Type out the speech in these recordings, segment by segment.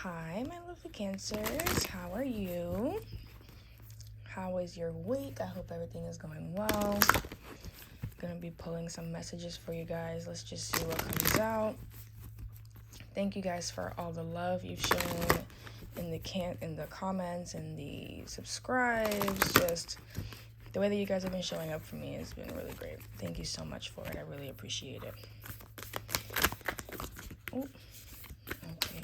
Hi, my lovely Cancers. How are you? How is your week? I hope everything is going well. I'm going to be pulling some messages for you guys. Let's just see what comes out. Thank you guys for all the love you've shown in the comments and the subscribes. Just the way that you guys have been showing up for me has been really great. Thank you so much for it. I really appreciate it. Ooh. Okay.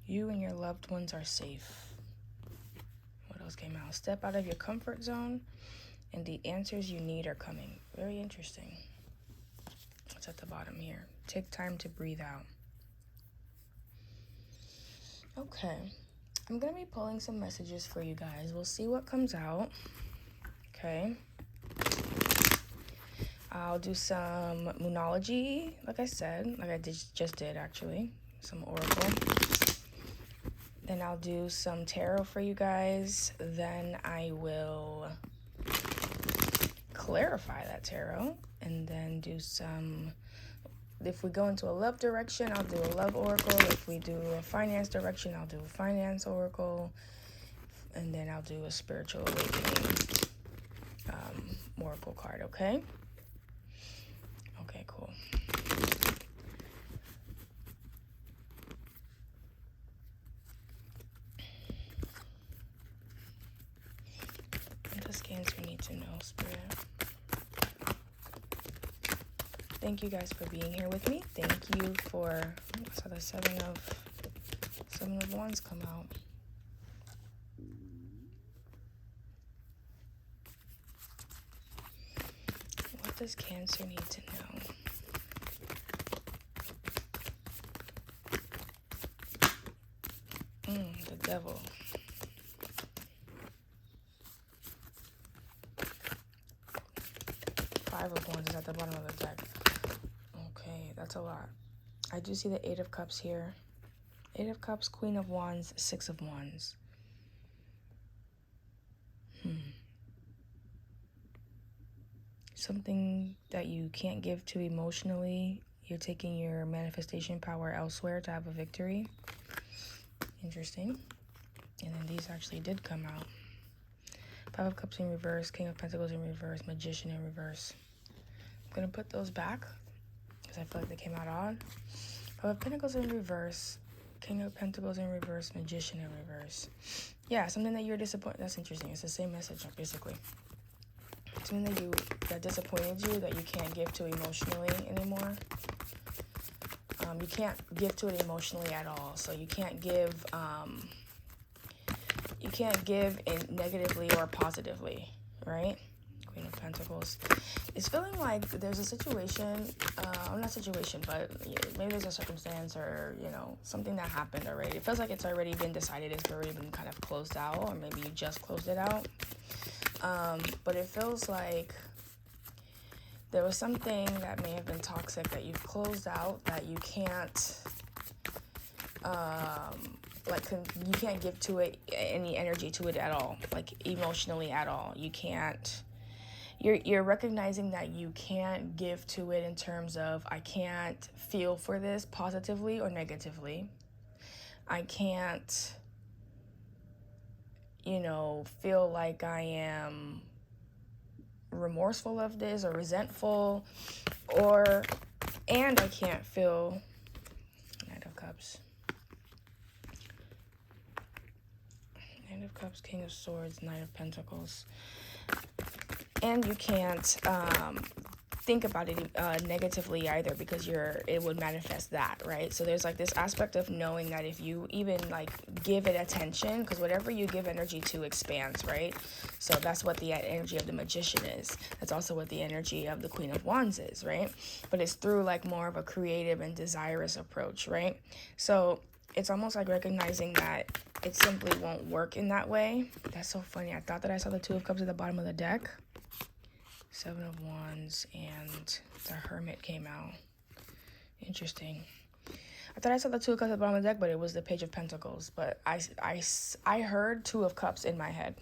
You and your loved ones are safe. What else came out? Step out of your comfort zone and the answers you need are coming. Very interesting. What's at the bottom here? Take time to breathe out. Okay. I'm going to be pulling some messages for you guys. We'll see what comes out. Okay. I'll do some moonology, like I said, like I just did actually. Some oracle. Then I'll do some tarot for you guys. Then I will clarify that tarot. And then do some, if we go into a love direction, I'll do a love oracle. If we do a finance direction, I'll do a finance oracle. And then I'll do a spiritual awakening oracle card, okay? Okay, cool. What does Cancer need to know, Spirit? Thank you guys for being here with me. Thank you for, I saw the seven of wands come out. What does Cancer need to know? The devil. Five of wands is at the bottom of the deck. Okay, that's a lot. I do see the Eight of Cups here. Eight of Cups, Queen of Wands, Six of Wands. Something that you can't give to emotionally. You're taking your manifestation power elsewhere to have a victory. Interesting. And then these actually did come out. Five of Cups in reverse, King of Pentacles in reverse, Magician in reverse. I'm going to put those back because I feel like they came out odd. Five of Pentacles in reverse, King of Pentacles in reverse, Magician in reverse. Yeah, something that you're disappointed. That's interesting. It's the same message, basically. Something that disappointed you that you can't give to emotionally anymore. You can't give to it emotionally at all. So you can't give in negatively or positively, right? Queen of Pentacles. It's feeling like there's a situation, not situation, but maybe there's a circumstance or, something that happened already. It feels like it's already been decided, it's already been kind of closed out, or maybe you just closed it out. But it feels like there was something that may have been toxic that you've closed out that you can't, you can't give to it any energy to it at all, like emotionally at all. You can't, you're recognizing that you can't give to it in terms of, I can't feel for this positively or negatively. I can't, feel like I am remorseful of this or resentful, and I can't feel Knight of Cups. Knight of Cups, King of Swords, Knight of Pentacles. And you can't think about it negatively either, because it would manifest that, right? So there's like this aspect of knowing that if you even give it attention, because whatever you give energy to expands, right? So that's what the energy of the Magician is. That's also what the energy of the Queen of Wands is, right? But it's through more of a creative and desirous approach, right? So it's almost like recognizing that it simply won't work in that way. That's so funny. I thought that I saw the Two of Cups at the bottom of the deck. Seven of Wands and the Hermit came out. Interesting. I thought I saw the Two of Cups at the bottom of the deck, but it was the Page of Pentacles. But I heard Two of Cups in my head.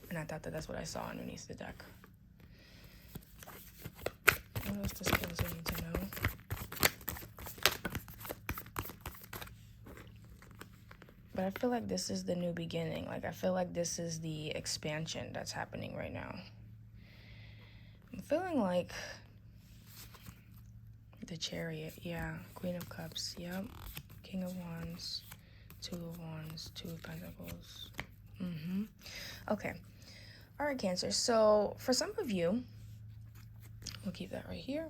And I thought that that's what I saw underneath the deck. What else does Cancer need to know? But I feel like this is the new beginning. Like, I feel like this is the expansion that's happening right now. I'm feeling like the Chariot. Yeah. Queen of Cups. Yep. King of Wands. Two of Wands. Two of Pentacles. Okay. All right, Cancer. So for some of you, we'll keep that right here.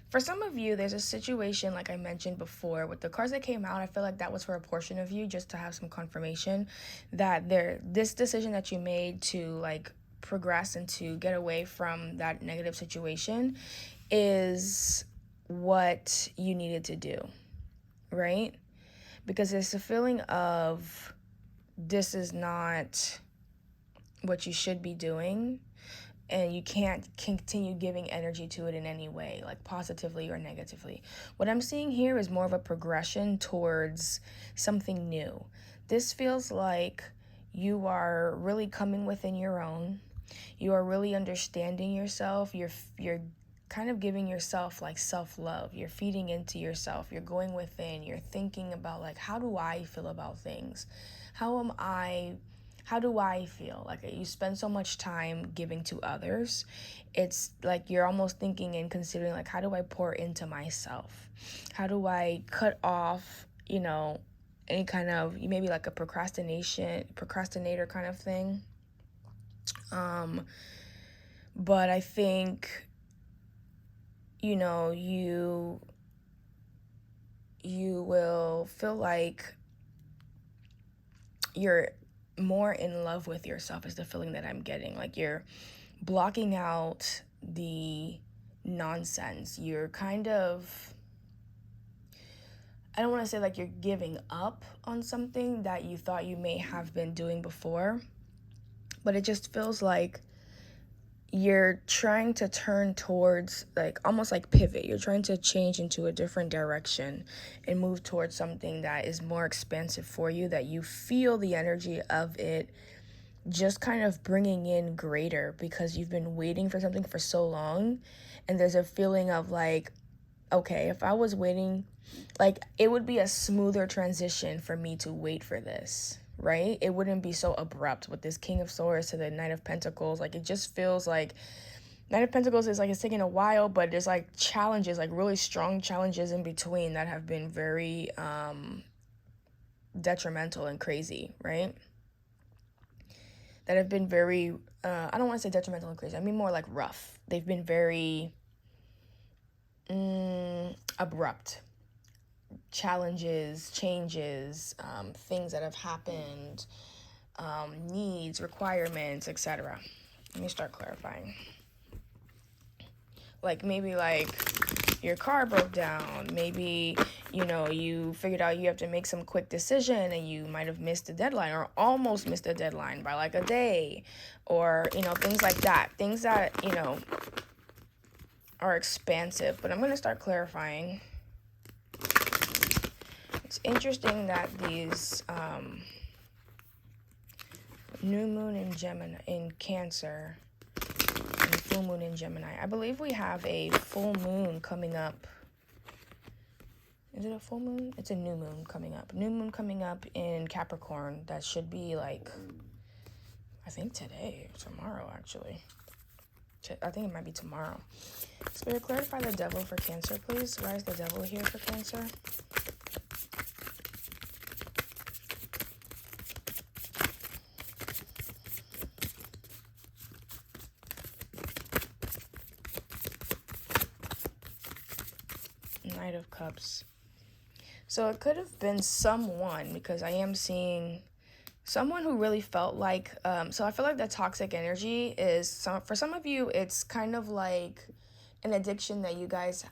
For some of you, there's a situation, like I mentioned before, with the cards that came out. I feel like that was for a portion of you, just to have some confirmation that this decision that you made to like progress and to get away from that negative situation is what you needed to do, right? Because it's a feeling of this is not what you should be doing, and you can't continue giving energy to it in any way, like positively or negatively. What I'm seeing here is more of a progression towards something new. This feels like you are really coming within your own. You are really understanding yourself. You're kind of giving yourself like self-love. You're feeding into yourself. You're going within. You're thinking about like, how do I feel about things? How do I feel? Like, you spend so much time giving to others. It's like you're almost thinking and considering like, how do I pour into myself? How do I cut off, any kind of, maybe like a procrastinator kind of thing. But I think, you will feel like you're more in love with yourself is the feeling that I'm getting. Like, you're blocking out the nonsense. You're kind of, I don't want to say like you're giving up on something that you thought you may have been doing before, but it just feels like you're trying to turn towards, like, almost like pivot. You're trying to change into a different direction and move towards something that is more expansive for you, that you feel the energy of it just kind of bringing in greater, because you've been waiting for something for so long. And there's a feeling of like, okay, if I was waiting, like, it would be a smoother transition for me to wait for this, right? It wouldn't be so abrupt with this King of Swords to the Knight of Pentacles. Like, it just feels like Knight of Pentacles is like, it's taking a while, but there's like challenges, like really strong challenges in between that have been very detrimental and crazy, right? That have been very, I don't want to say detrimental and crazy. I mean more like rough. They've been very abrupt. Challenges, changes, things that have happened, needs, requirements, etc. Let me start clarifying. Like, maybe like your car broke down. Maybe, you figured out you have to make some quick decision and you might have missed the deadline or almost missed the deadline by like a day, or, things like that. Things that, are expansive. But I'm going to start clarifying. It's interesting that these new moon in Gemini, in Cancer, and full moon in Gemini. I believe we have a full moon coming up. Is it a full moon? It's a new moon coming up. New moon coming up in Capricorn. That should be like, I think today, tomorrow actually. I think it might be tomorrow. Spirit, clarify the devil for Cancer, please. Why is the devil here for Cancer? Knight of Cups. So it could have been someone, because I am seeing someone who really felt like, so I feel like the toxic energy is, for some of you, it's kind of like an addiction that you guys,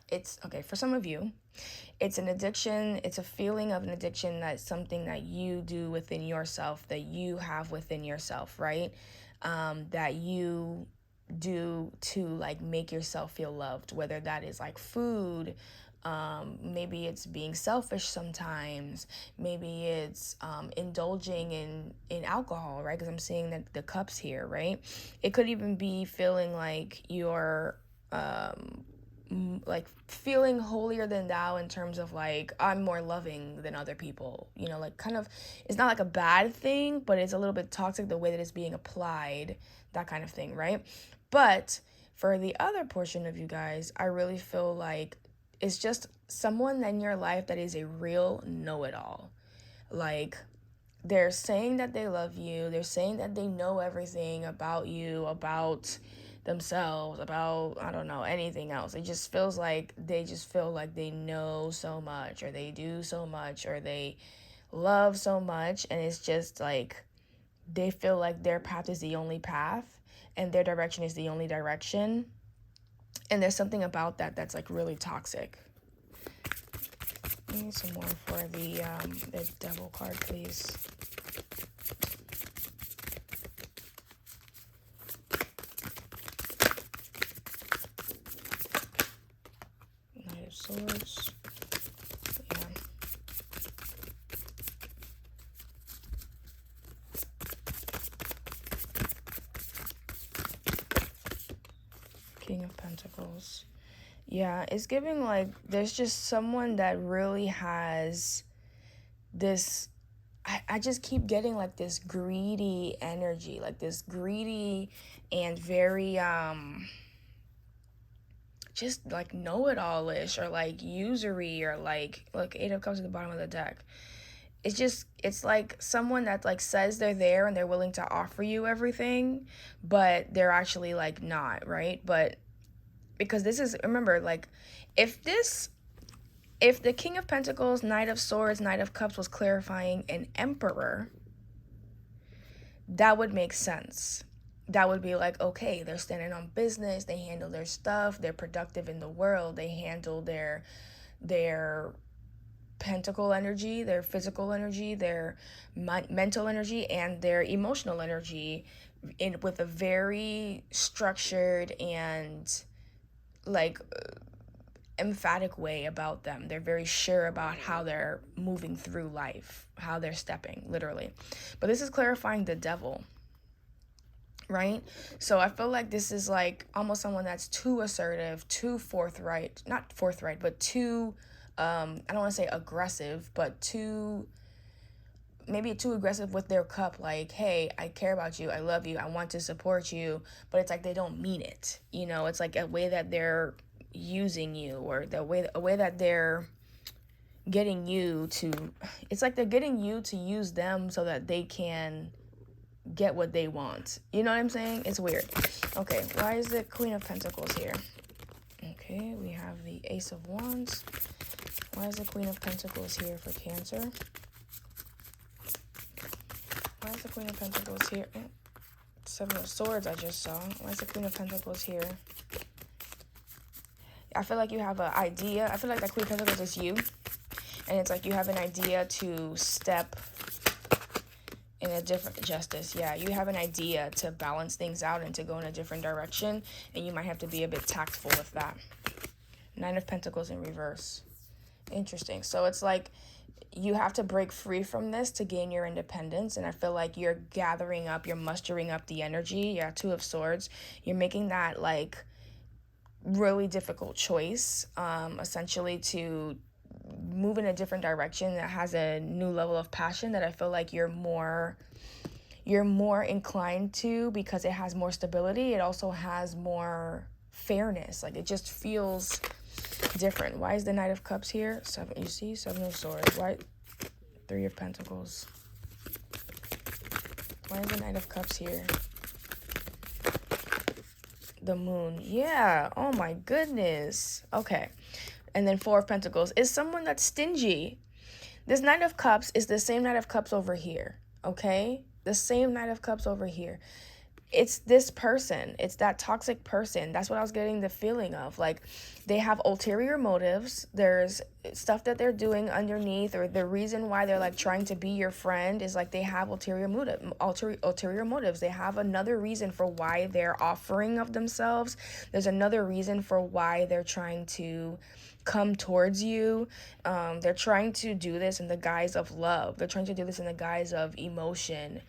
for some of you, it's an addiction, it's a feeling of an addiction, that's something that you do within yourself, that you have within yourself, right? That you do to like make yourself feel loved, whether that is like food, maybe it's being selfish sometimes, maybe it's indulging in alcohol, right? Because I'm seeing that the cups here, right? It could even be feeling like you're like feeling holier than thou in terms of like I'm more loving than other people, you know, like kind of, it's not like a bad thing, but it's a little bit toxic the way that it's being applied, that kind of thing, right? But for the other portion of you guys, I really feel like it's just someone in your life that is a real know-it-all. Like, they're saying that they love you, they're saying that they know everything about you, about themselves, about, I don't know, anything else. It just feels like they just feel like they know so much, or they do so much, or they love so much, and it's just like they feel like their path is the only path and their direction is the only direction. And there's something about that that's like really toxic. I need some more for the devil card, please. Knight of Swords. Yeah. King of Pentacles. Yeah, it's giving like there's just someone that really has this, I just keep getting like this greedy energy, like this greedy and very just like know-it-all-ish, or like usury, or like, look, Eight of Cups at the bottom of the deck. It's like someone that like says they're there and they're willing to offer you everything, but they're actually like not, right? But because this is, remember, like if the King of Pentacles, Knight of Swords, Knight of Cups was clarifying an Emperor, that would make sense. That would be like, okay, they're standing on business, they handle their stuff, they're productive in the world, they handle their pentacle energy, their physical energy, their mental energy, and their emotional energy with a very structured and like emphatic way about them. They're very sure about how they're moving through life, how they're stepping, literally. But this is clarifying the devil, right? So I feel like this is like almost someone that's too assertive, too forthright, not forthright, but too, I don't want to say aggressive, but maybe too aggressive with their cup, like, hey, I care about you, I love you, I want to support you, but it's like they don't mean it, you know? It's like a way that they're using you, or a way that they're getting you to, it's like they're getting you to use them so that they can get what they want. You know what I'm saying? It's weird. Okay, why is the Queen of Pentacles here? Okay, we have the Ace of Wands. Why is the Queen of Pentacles here for Cancer? Why is the Queen of Pentacles here? Seven of Swords I just saw. Why is the Queen of Pentacles here? I feel like you have an idea. I feel like that Queen of Pentacles is you. And it's like you have an idea to step in a different justice. Yeah, you have an idea to balance things out and to go in a different direction. And you might have to be a bit tactful with that. Nine of Pentacles in reverse. Interesting. So it's like you have to break free from this to gain your independence. And I feel like you're gathering up, you're mustering up the energy. Yeah, Two of Swords. You're making that like really difficult choice, essentially to move in a different direction that has a new level of passion that I feel like you're more inclined to, because it has more stability. It also has more fairness. Like it just feels different. Why is the Knight of Cups here? You see, Seven of Swords. Why? Three of Pentacles. Why is the Knight of Cups here? The Moon. Yeah. Oh my goodness. Okay. And then Four of Pentacles is someone that's stingy. This Knight of Cups is the same Knight of Cups over here. Okay? The same Knight of Cups over here. It's this person. It's that toxic person. That's what I was getting the feeling of. Like, they have ulterior motives. There's stuff that they're doing underneath, or the reason why they're like trying to be your friend is like they have ulterior motives. They have another reason for why they're offering of themselves. There's another reason for why they're trying to come towards you. They're trying to do this in the guise of love. They're trying to do this in the guise of emotion.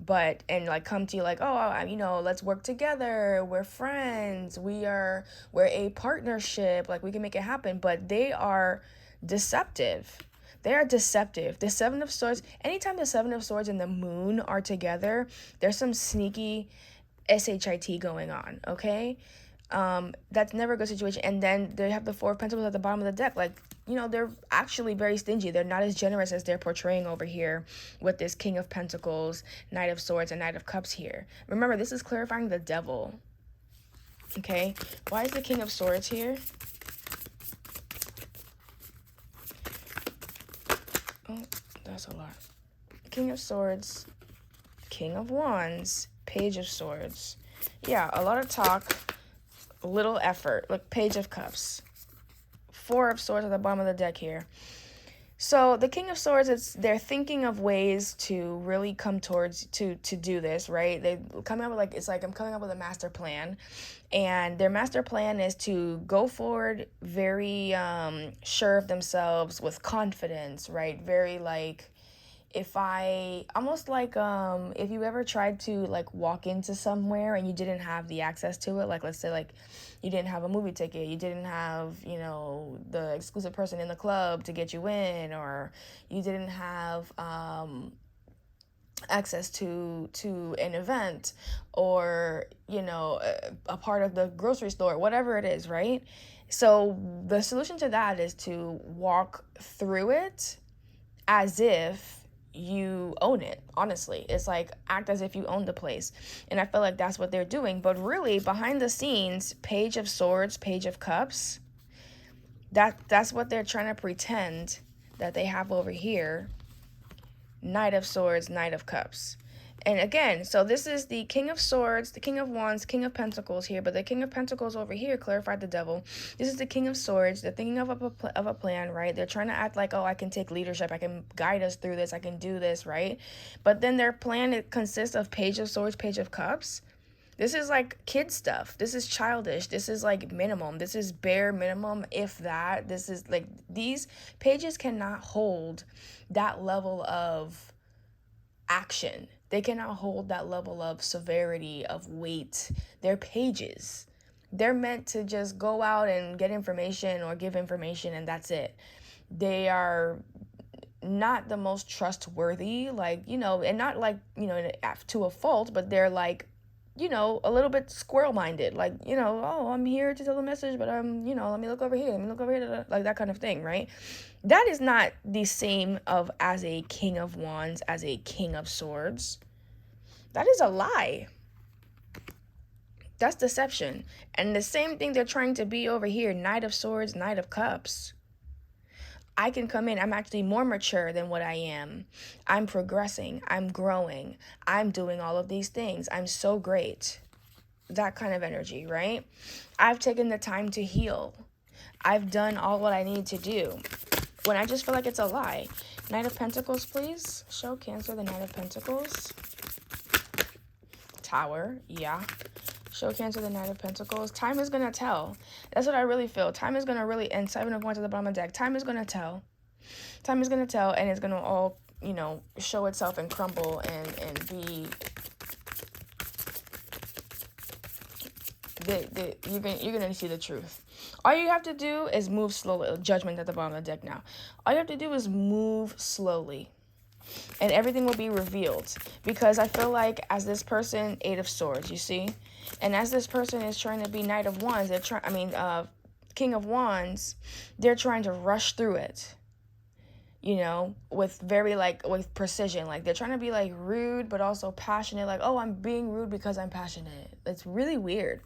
but, and like come to you like, oh, you know, let's work together, we're friends, we're a partnership, like we can make it happen. But they are deceptive. They are deceptive. The Seven of Swords, anytime the Seven of Swords and the Moon are together, there's some sneaky SHIT going on, okay? That's never a good situation. And then they have the Four of Pentacles at the bottom of the deck. Like, you know, they're actually very stingy. They're not as generous as they're portraying over here with this King of Pentacles, Knight of Swords, and Knight of Cups here. Remember, this is clarifying the Devil, okay? Why is the King of Swords here? Oh, that's a lot. King of Swords, King of Wands, Page of Swords. Yeah, a lot of talk, little effort. Look, Page of Cups. Four of Swords at the bottom of the deck here. So the King of Swords, they're thinking of ways to really come towards to do this, right? They coming up with like, it's like I'm coming up with a master plan, and their master plan is to go forward very sure of themselves, with confidence, right? Very like, almost like if you ever tried to like walk into somewhere and you didn't have the access to it, like let's say like you didn't have a movie ticket, you didn't have, you know, the exclusive person in the club to get you in, or you didn't have access to an event, or, you know, a part of the grocery store, whatever it is, right? So the solution to that is to walk through it as if you own it. Honestly, it's like, act as if you own the place. And I feel like that's what they're doing. But really, behind the scenes, Page of Swords, Page of Cups, that's what they're trying to pretend that they have over here. Knight of Swords, Knight of Cups. And again, so this is the King of Swords, the King of Wands, King of Pentacles here, but the King of Pentacles over here clarified the Devil. This is the King of Swords. They're thinking of a plan, right? They're trying to act like, oh, I can take leadership, I can guide us through this, I can do this, right? But then their plan, it consists of Page of Swords, Page of Cups. This is like kid stuff. This is childish. This is like minimum. This is bare minimum, if that. This is like, these pages cannot hold that level of action. They cannot hold that level of severity, of weight. They're pages. They're meant to just go out and get information or give information, and that's it. They are not the most trustworthy, like, you know, and not like, you know, to a fault, but they're like, you know, a little bit squirrel-minded, like, you know, oh, I'm here to tell a message, but I'm, you know, let me look over here, like that kind of thing, right? That is not the same as a King of Wands, as a King of Swords. That is a lie. That's deception. And the same thing they're trying to be over here, Knight of Swords, Knight of Cups. I can come in, I'm actually more mature than what I am. I'm progressing, I'm growing, I'm doing all of these things. I'm so great. That kind of energy, right? I've taken the time to heal. I've done all what I need to do. When I just feel like it's a lie. Knight of Pentacles, please. Show Cancer the Knight of Pentacles. Tower, yeah. Show Cancer the Knight of Pentacles. Time is going to tell. That's what I really feel. Time is going to really, and Seven of Wands at the bottom of the deck. Time is going to tell. Time is going to tell, and it's going to all, you know, show itself and crumble and be... You're going to see the truth. All you have to do is move slowly. Judgment at the bottom of the deck now. All you have to do is move slowly, and everything will be revealed. Because I feel like as this person, Eight of Swords, you see? And as this person is trying to be Knight of Wands, King of Wands, they're trying to rush through it. You know, with with precision. Like, they're trying to be, like, rude, but also passionate. Like, oh, I'm being rude because I'm passionate. It's really weird.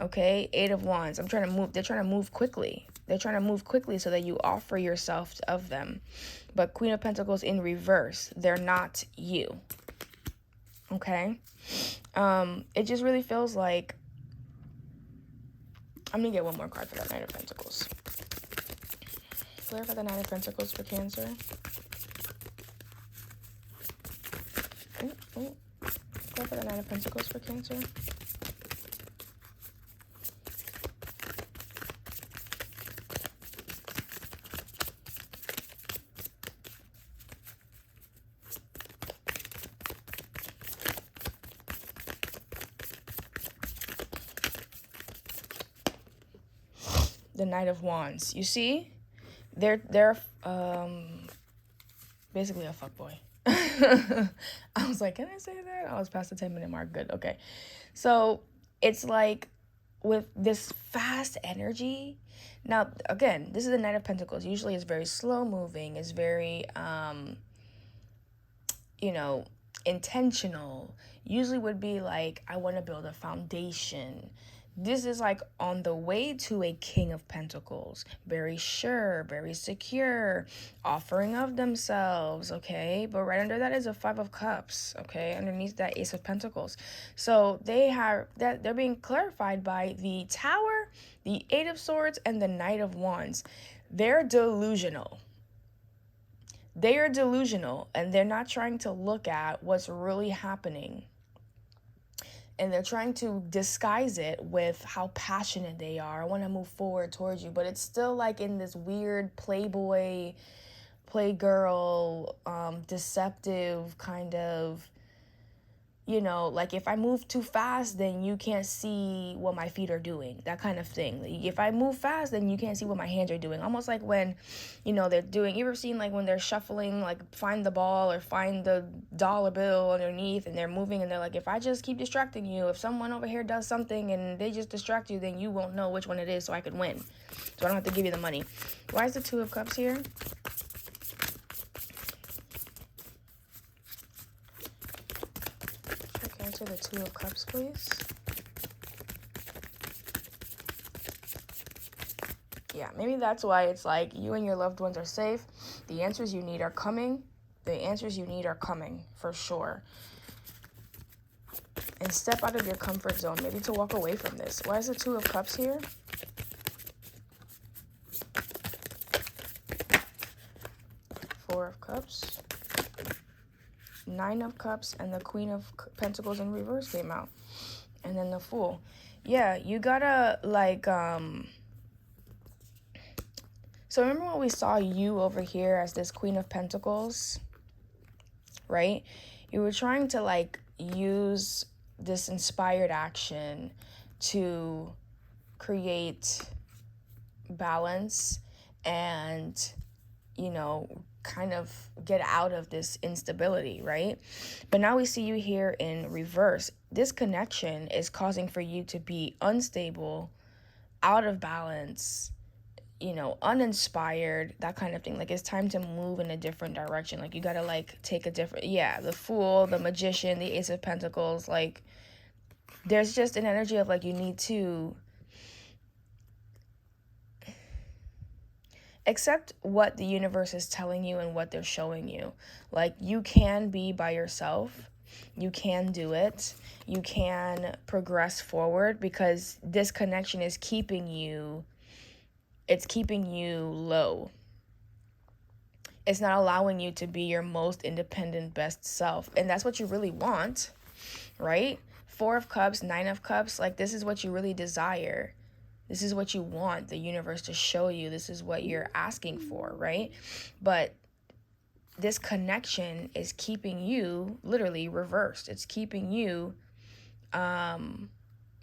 Okay? Eight of Wands. They're trying to move quickly. They're trying to move quickly so that you offer yourself of them. But Queen of Pentacles in reverse. They're not you. Okay? It just really feels like... I'm going to get one more card for that Knight of Pentacles. Clarify the Knight of Pentacles for Cancer. Clarify the Knight of Pentacles for Cancer. the Knight of Wands. You see? They're basically a fuckboy. I was like, can I say that? I was past the 10-minute mark. Good. Okay. So it's like with this fast energy. Now, again, this is the Knight of Pentacles. Usually it's very slow moving. It's very, you know, intentional. Usually would be like, I want to build a foundation. This is like on the way to a King of Pentacles. Very sure, very secure, offering of themselves, okay? But right under that is a Five of Cups, okay? Underneath that Ace of Pentacles. So they have that, they're being clarified by the Tower, the Eight of Swords, and the Knight of Wands. They're delusional. They are delusional, and they're not trying to look at what's really happening. And they're trying to disguise it with how passionate they are. I want to move forward towards you. But it's still like in this weird playboy, playgirl, deceptive kind of, you know, like if I move too fast, then you can't see what my feet are doing. That kind of thing. Like if I move fast, then you can't see what my hands are doing. Almost like when, you know, they're doing, you ever seen like when they're shuffling, like find the ball or find the dollar bill underneath, and they're moving and they're like, if I just keep distracting you, if someone over here does something and they just distract you, then you won't know which one it is, so I can win. So I don't have to give you the money. Why is the Two of Cups here? Answer the Two of Cups, please. Yeah, maybe that's why it's like you and your loved ones are safe. The answers you need are coming. The answers you need are coming, for sure. And step out of your comfort zone, maybe to walk away from this. Why is the Two of Cups here? Four of Cups. Nine of Cups, and the Queen of Pentacles in reverse came out. And then the Fool. Yeah, you gotta, like, so remember when we saw you over here as this Queen of Pentacles, right? You were trying to, like, use this inspired action to create balance and, you know, kind of get out of this instability, right? But now we see you here in reverse. This connection is causing for you to be unstable, out of balance, you know, uninspired, that kind of thing. Like it's time to move in a different direction. Like you gotta like take a different, yeah, the Fool, the Magician, the Ace of Pentacles. Like there's just an energy of like you need to accept what the universe is telling you and what they're showing you. Like you can be by yourself. You can do it. You can progress forward because this connection is keeping you, it's keeping you low. It's not allowing you to be your most independent, best self. And that's what you really want, right? Four of Cups, Nine of Cups, like this is what you really desire. This is what you want the universe to show you. This is what you're asking for, right? But this connection is keeping you literally reversed. It's keeping you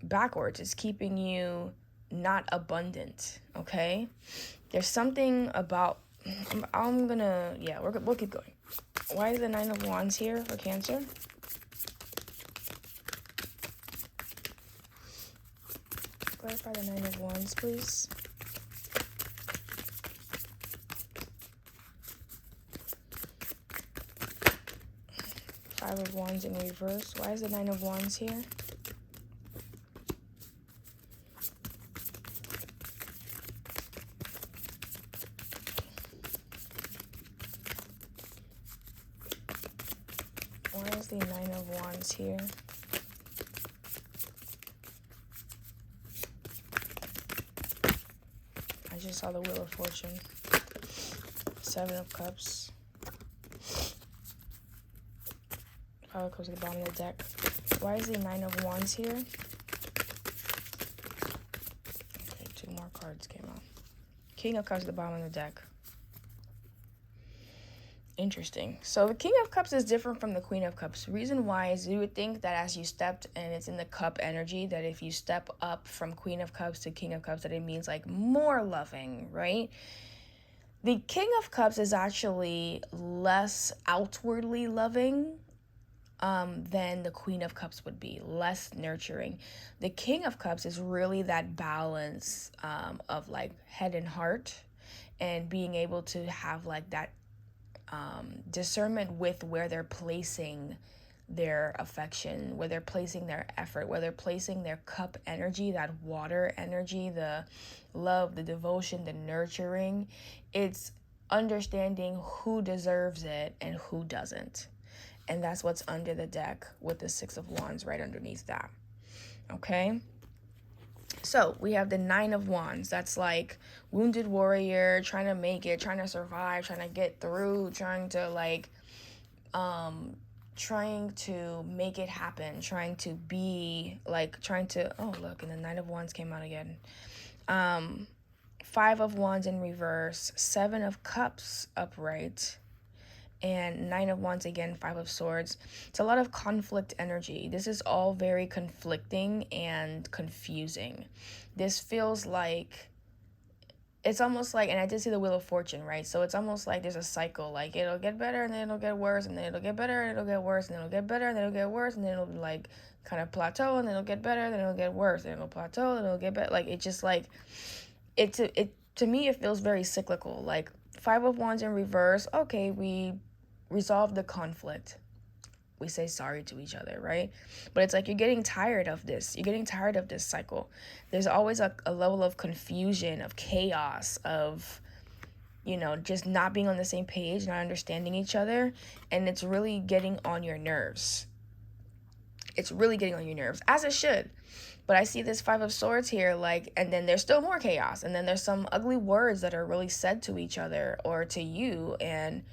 backwards. It's keeping you not abundant, okay? There's something about, I'm gonna, yeah, we'll keep going. Why is the Nine of Wands here for Cancer? Clarify the Nine of Wands, please. Five of Wands in reverse. Why is the Nine of Wands here? Why is the Nine of Wands here? I just saw the Wheel of Fortune. Seven of Cups. Five of Cups at the bottom of the deck. Why is the Nine of Wands here? Okay, two more cards came out. King of Cups at the bottom of the deck. Interesting. So the King of Cups is different from the Queen of Cups. Reason why is you would think that as you stepped, and it's in the cup energy, that if you step up from Queen of Cups to King of Cups, that it means like more loving, right? The King of Cups is actually less outwardly loving than the Queen of Cups would be, less nurturing. The King of Cups is really that balance of like head and heart, and being able to have like that discernment with where they're placing their affection, where they're placing their effort, where they're placing their cup energy, that water energy, the love, the devotion, the nurturing. It's understanding who deserves it and who doesn't. And that's what's under the deck with the Six of Wands right underneath that. Okay? So we have the Nine of Wands. That's like wounded warrior, trying to make it, trying to survive, trying to get through, trying to like, trying to make it happen, trying to be like, trying to, oh look, and the Nine of Wands came out again. Five of Wands in reverse, Seven of Cups upright, and Nine of Wands again, Five of Swords. It's a lot of conflict energy. This is all very conflicting and confusing. This feels like, it's almost like, and I did see the Wheel of Fortune, right? So it's almost like there's a cycle, like it'll get better and then it'll get worse, and then it'll get better and it'll get worse, and then it'll get better and then it'll get worse, and then it'll like kind of plateau, and then it'll get better, then it'll get worse, then it'll plateau, then it'll get better. Like, it just like, it to me, it feels very cyclical. Like Five of Wands in reverse, okay, we resolve the conflict, we say sorry to each other, right? But it's like you're getting tired of this. You're getting tired of this cycle. There's always a level of confusion, of chaos, of, you know, just not being on the same page, not understanding each other. And it's really getting on your nerves. It's really getting on your nerves, as it should. But I see this Five of Swords here, like, and then there's still more chaos. And then there's some ugly words that are really said to each other or to you. And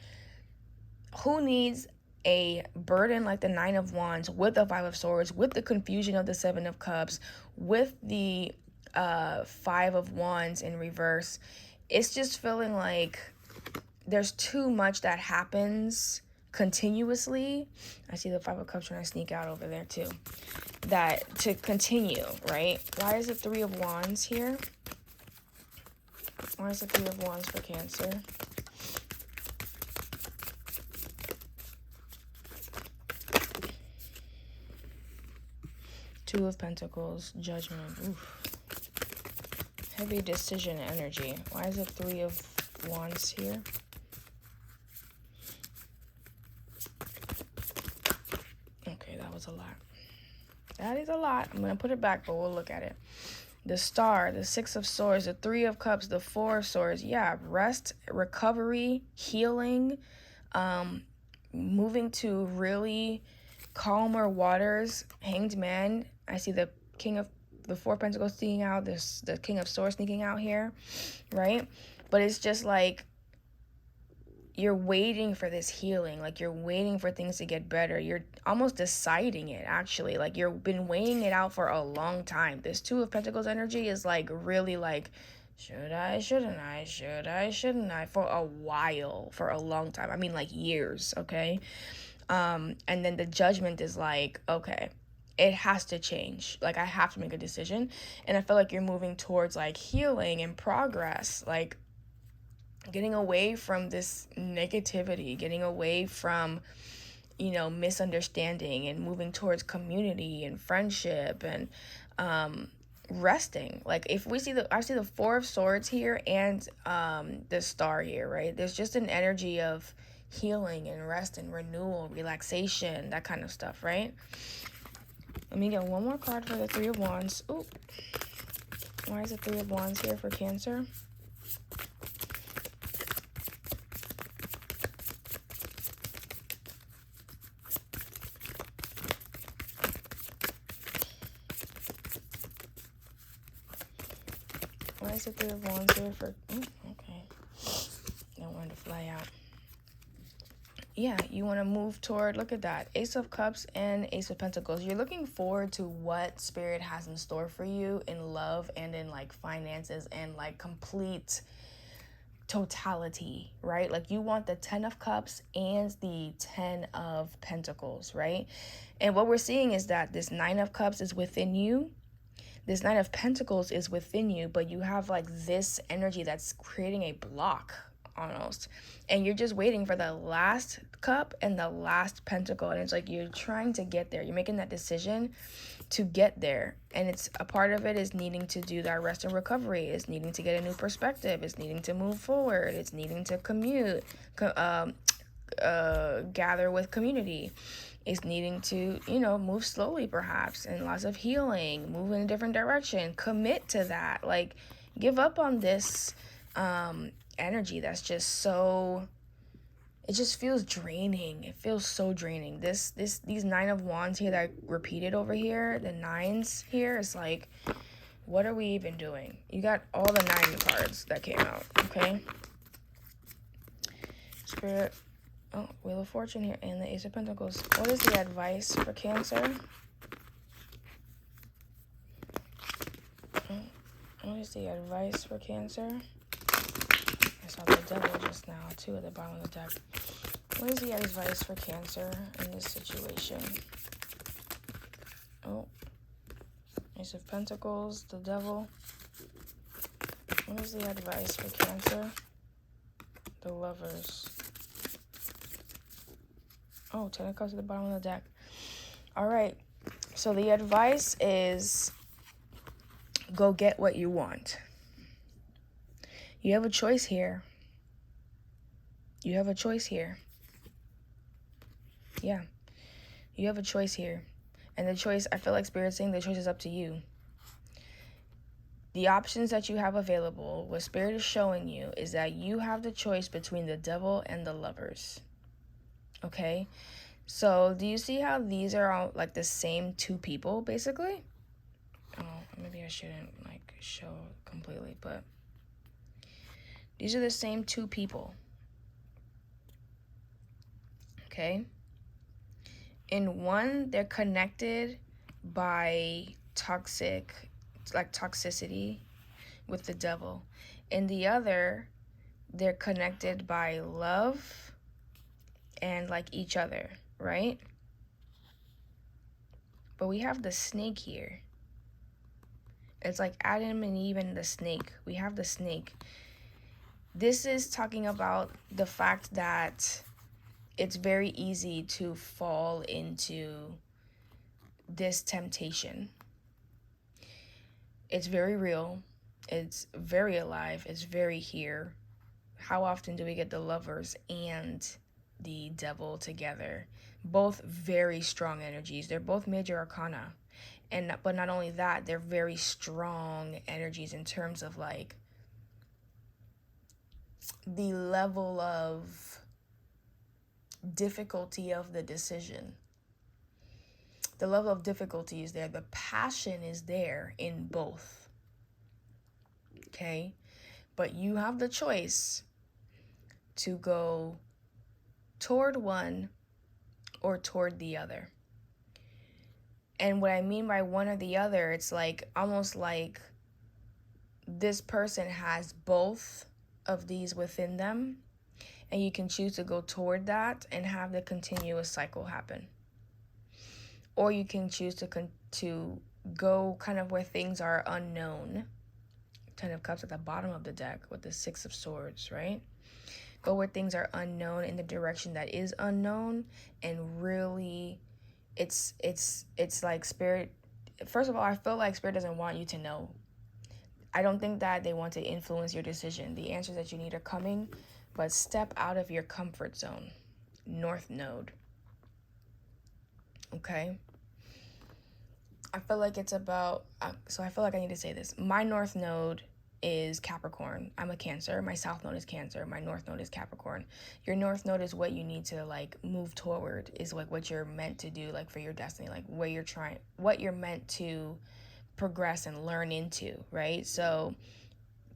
who needs a burden like the Nine of Wands with the Five of Swords, with the confusion of the Seven of Cups, with the Five of Wands in reverse? It's just feeling like there's too much that happens continuously. I see the Five of Cups trying to sneak out over there too. That to continue, right? Why is it Three of Wands here? Why is it Three of Wands for Cancer? Two of Pentacles, Judgment. Oof. Heavy decision energy. Why is it Three of Wands here? Okay, that was a lot. That is a lot. I'm going to put it back, but we'll look at it. The Star, the Six of Swords, the Three of Cups, the Four of Swords. Yeah, rest, recovery, healing, moving to really calmer waters. Hanged Man. I see the King of the Four of Pentacles sneaking out. There's the King of Swords sneaking out here, right? But it's just like you're waiting for this healing. Like, you're waiting for things to get better. You're almost deciding it, actually. Like, you've been weighing it out for a long time. This Two of Pentacles energy is like really like, should I, shouldn't I, should I, shouldn't I, for a while, for a long time. I mean, like years, okay? And then the Judgment is like, okay, it has to change. Like, I have to make a decision. And I feel like you're moving towards like healing and progress, like getting away from this negativity, getting away from, you know, misunderstanding, and moving towards community and friendship and resting. Like, if we see I see the Four of Swords here and the Star here, right? There's just an energy of healing and rest and renewal, relaxation, that kind of stuff, right? Let me get one more card for the Three of Wands. Ooh. Why is the Three of Wands here for Cancer? Why is the Three of Wands here for... Ooh, okay. Don't want to fly out. Yeah, you want to move toward, look at that, Ace of Cups and Ace of Pentacles. You're looking forward to what Spirit has in store for you in love and in like finances and like complete totality, right? Like you want the 10 of Cups and the 10 of Pentacles, right? And what we're seeing is that this 9 of Cups is within you. This 9 of Pentacles is within you, but you have like this energy that's creating a block almost. And you're just waiting for the last cup and the last pentacle. And it's like you're trying to get there. You're making that decision to get there. And it's a part of it is needing to do that rest and recovery. It's needing to get a new perspective. It's needing to move forward. It's needing to commute, gather with community. It's needing to, move slowly perhaps, and lots of healing, move in a different direction, commit to that. Like, give up on this energy that's just so, it just feels draining. It feels so draining. These 9 of Wands here that I repeated over here, the 9s here, is like, what are we even doing? You got all the 9 cards that came out, okay? Spirit, Wheel of Fortune here, and the Ace of Pentacles. What is the advice for Cancer? What is the advice for Cancer? I saw the Devil just now, too, at the bottom of the deck. What is the advice for Cancer in this situation? Ace of Pentacles, the Devil. What is the advice for Cancer? The Lovers. 10 of Cups at the bottom of the deck. All right. So the advice is go get what you want. You have a choice here. You have a choice here. Yeah. You have a choice here. And the choice, I feel like Spirit's saying the choice is up to you. The options that you have available, what Spirit is showing you, is that you have the choice between the Devil and the Lovers. Okay? So, do you see how these are all, like, the same 2 people, basically? Maybe I shouldn't, like, show completely, but these are the same 2 people. Okay? In one, they're connected by toxicity with the Devil. In the other, they're connected by love and like each other, right? But we have the snake here. It's like Adam and Eve and the snake. We have the snake. This is talking about the fact that it's very easy to fall into this temptation. It's very real. It's very alive. It's very here. How often do we get the Lovers and the Devil together? Both very strong energies. They're both major arcana. But not only that, they're very strong energies in terms of like the level of difficulty of the decision. The level of difficulty is there. The passion is there in both. Okay? But you have the choice to go toward one or toward the other. And what I mean by one or the other, it's like almost like this person has both of these within them, and you can choose to go toward that and have the continuous cycle happen. Or you can choose to go kind of where things are unknown. 10 of Cups at the bottom of the deck with the 6 of Swords, right? Go where things are unknown in the direction that is unknown, and really it's like Spirit. First of all, I feel like Spirit doesn't want you to know. I don't think that they want to influence your decision. The answers that you need are coming, but step out of your comfort zone. North Node. Okay? I feel like it's about, so I feel like I need to say this. My North Node is Capricorn. I'm a Cancer. My South Node is Cancer. My North Node is Capricorn. Your North Node is what you need to like move toward, is like what you're meant to do, like for your destiny, like what you're meant to progress and learn into, right? So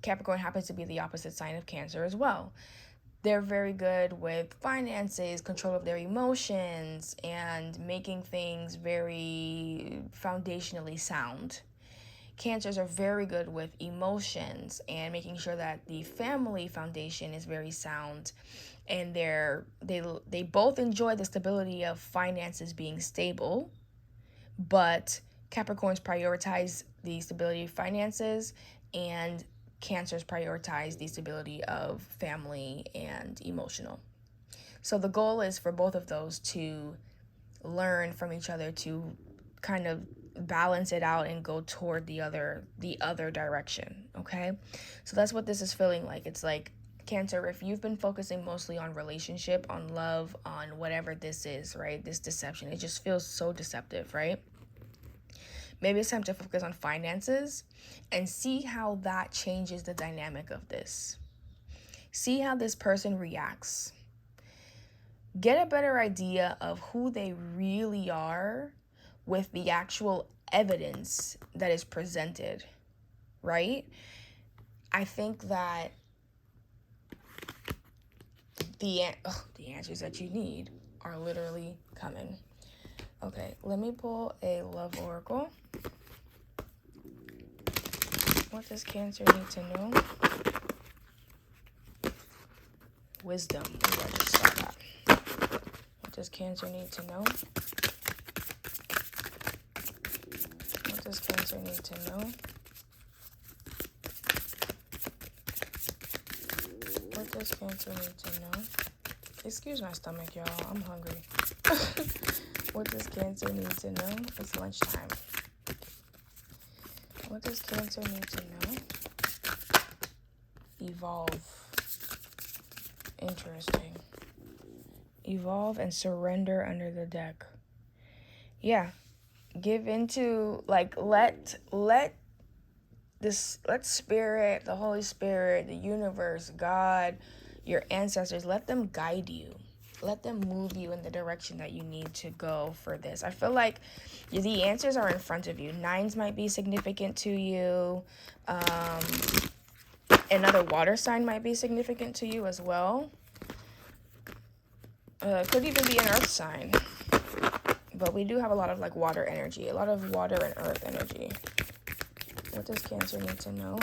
Capricorn happens to be the opposite sign of Cancer as well. They're very good with finances, control of their emotions, and making things very foundationally sound. Cancers are very good with emotions and making sure that the family foundation is very sound, and they both enjoy the stability of finances being stable, but Capricorns prioritize the stability of finances, and Cancers prioritize the stability of family and emotional. So the goal is for both of those to learn from each other, to kind of balance it out and go toward the other direction. Okay, so that's what this is feeling like. It's like, Cancer, if you've been focusing mostly on relationship, on love, on whatever this is, right, this deception, it just feels so deceptive, right? Maybe it's time to focus on finances and see how that changes the dynamic of this. See how this person reacts. Get a better idea of who they really are with the actual evidence that is presented, right? I think that the answers that you need are literally coming. Okay, let me pull a love oracle. What does Cancer need to know? Wisdom. Ooh, I just saw that. What does Cancer need to know? What does Cancer need to know? What does Cancer need to know? Excuse my stomach, y'all. I'm hungry. What does Cancer need to know? It's lunchtime. What does Cancer need to know? Evolve. Interesting. Evolve and surrender under the deck. Yeah. Give into, like, let spirit, the Holy Spirit, the universe, God, your ancestors, let them guide you. Let them move you in the direction that you need to go for this. I feel like the answers are in front of you. Nines might be significant to you. Another water sign might be significant to you as well. Could even be an earth sign. But we do have a lot of, like, water energy. A lot of water and earth energy. What does Cancer need to know?